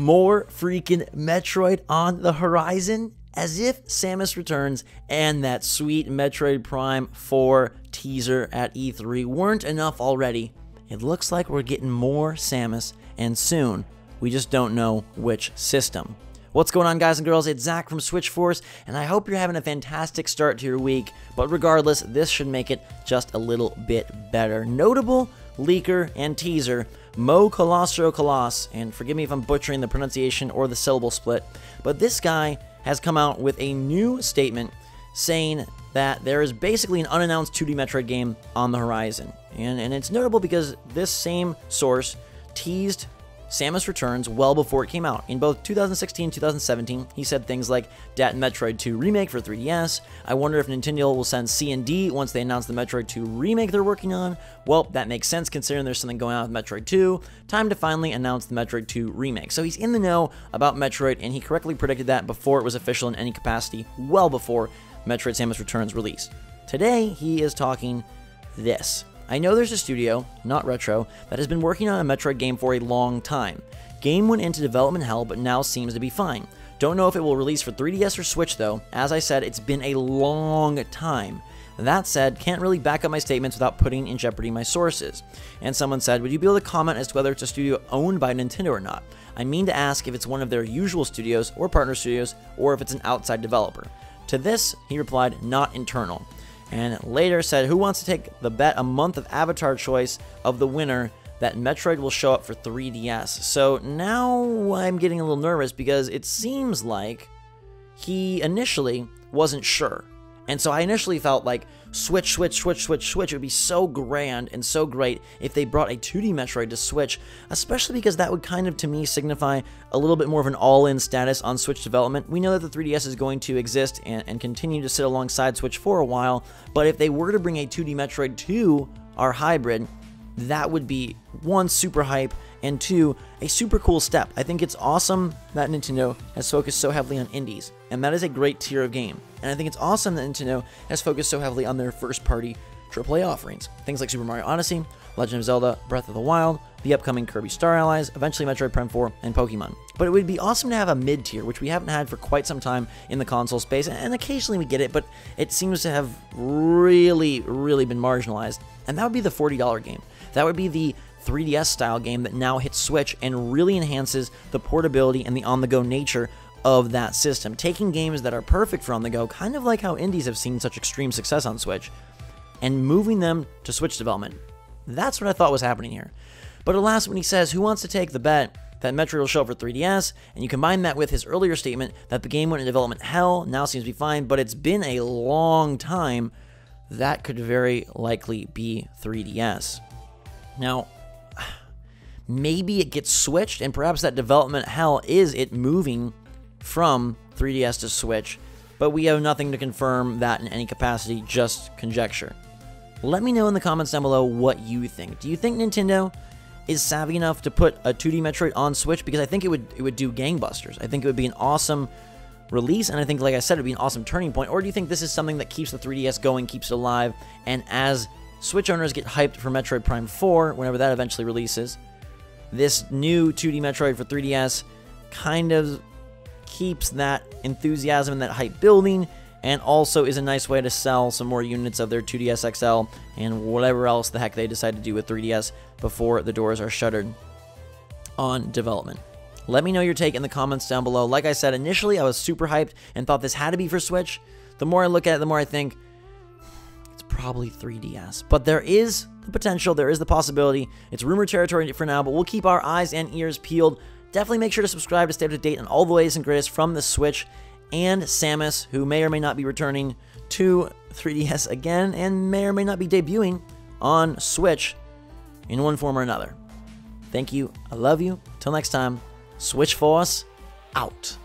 More freaking Metroid on the horizon? As if Samus Returns and that sweet Metroid Prime 4 teaser at E3 weren't enough already, it looks like we're getting more Samus, and soon. We just don't know which system. What's going on, guys and girls? It's Zach from Switch Force, and I hope you're having a fantastic start to your week, but regardless, this should make it just a little bit better. Notable leaker and teaser, Mo Colosso Coloss, and forgive me if I'm butchering the pronunciation or the syllable split, but this guy has come out with a new statement saying that there is basically an unannounced 2D Metroid game on the horizon. And it's notable because this same source teased Samus Returns well before it came out. In both 2016 and 2017, he said things like, Dat Metroid 2 Remake for 3DS, I wonder if Nintendo will send C and D once they announce the Metroid 2 Remake they're working on. Well, that makes sense considering there's something going on with Metroid 2. Time to finally announce the Metroid 2 Remake. So he's in the know about Metroid, and he correctly predicted that before it was official in any capacity, well before Metroid Samus Returns released. Today, he is talking this. I know there's a studio, not Retro, that has been working on a Metroid game for a long time. Game went into development hell, but now seems to be fine. Don't know if it will release for 3DS or Switch though. As I said, it's been a long time. That said, can't really back up my statements without putting in jeopardy my sources. And someone said, would you be able to comment as to whether it's a studio owned by Nintendo or not? I mean to ask if it's one of their usual studios or partner studios, or if it's an outside developer. To this, he replied, not internal. And later said, who wants to take the bet a month of avatar choice of the winner that Metroid will show up for 3DS? So now I'm getting a little nervous because it seems like he initially wasn't sure. And so I initially felt like Switch. It would be so grand and so great if they brought a 2D Metroid to Switch, especially because that would kind of, to me, signify a little bit more of an all-in status on Switch development. We know that the 3DS is going to exist and continue to sit alongside Switch for a while, but if they were to bring a 2D Metroid to our hybrid, that would be, one, super hype, and two, a super cool step. I think it's awesome that Nintendo has focused so heavily on indies, and that is a great tier of game. And I think it's awesome that Nintendo has focused so heavily on their first-party AAA offerings. Things like Super Mario Odyssey, Legend of Zelda, Breath of the Wild, the upcoming Kirby Star Allies, eventually Metroid Prime 4, and Pokemon. But it would be awesome to have a mid-tier, which we haven't had for quite some time in the console space, and occasionally we get it, but it seems to have really been marginalized. And that would be the $40 game. That would be the 3DS style game that now hits Switch and really enhances the portability and the on-the-go nature of that system. Taking games that are perfect for on-the-go, kind of like how indies have seen such extreme success on Switch, and moving them to Switch development. That's what I thought was happening here. But alas, when he says, who wants to take the bet that Metroid will show up for 3DS, and you combine that with his earlier statement that the game went in development hell, now seems to be fine, but it's been a long time, that could very likely be 3DS. Now, maybe it gets switched, and perhaps that development hell is it moving from 3DS to Switch, but we have nothing to confirm that in any capacity, just conjecture. Let me know in the comments down below what you think. Do you think Nintendo is savvy enough to put a 2D Metroid on Switch? Because I think it would do gangbusters. I think it would be an awesome release, and I think, like I said, it would be an awesome turning point. Or do you think this is something that keeps the 3DS going, keeps it alive, and as Switch owners get hyped for Metroid Prime 4, whenever that eventually releases, this new 2D Metroid for 3DS kind of keeps that enthusiasm and that hype building, and also is a nice way to sell some more units of their 2DS XL and whatever else the heck they decide to do with 3DS before the doors are shuttered on development. Let me know your take in the comments down below. Like I said, initially I was super hyped and thought this had to be for Switch. The more I look at it, the more I think it's probably 3DS. But there is the potential, there is the possibility. It's rumor territory for now, but we'll keep our eyes and ears peeled. Definitely make sure to subscribe to stay up to date on all the latest and greatest from the Switch and Samus, who may or may not be returning to 3DS again and may or may not be debuting on Switch in one form or another. Thank you. I love you. Till next time, Switch Force out.